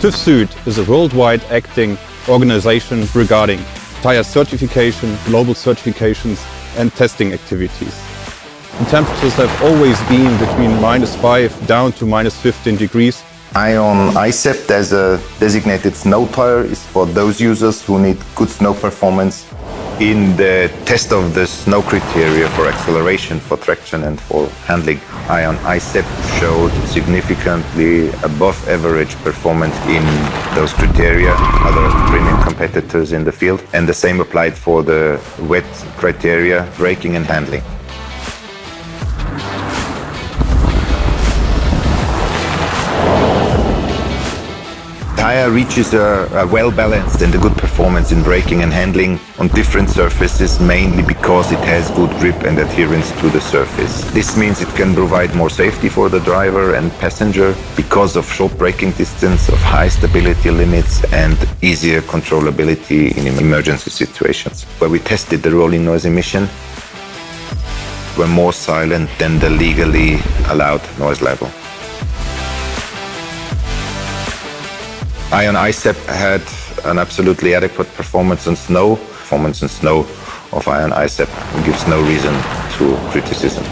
TÜV SÜD is a worldwide acting organization regarding tire certification, global certifications and testing activities. The temperatures have always been between -5 down to -15 degrees. icept as a designated snow tire is for those users who need good snow performance. In the test of the snow criteria for acceleration, for traction and for handling, icept showed significantly above average performance in those criteria, other premium competitors in the field, and the same applied for the wet criteria, braking and handling. Tyre reaches a well-balanced and a good performance in braking and handling on different surfaces, mainly because it has good grip and adherence to the surface. This means it can provide more safety for the driver and passenger because of short braking distance, of high stability limits and easier controllability in emergency situations. Where we tested the rolling noise emission, were more silent than the legally allowed noise level. icept had an absolutely adequate performance on snow. Performance on snow of icept gives no reason to criticism.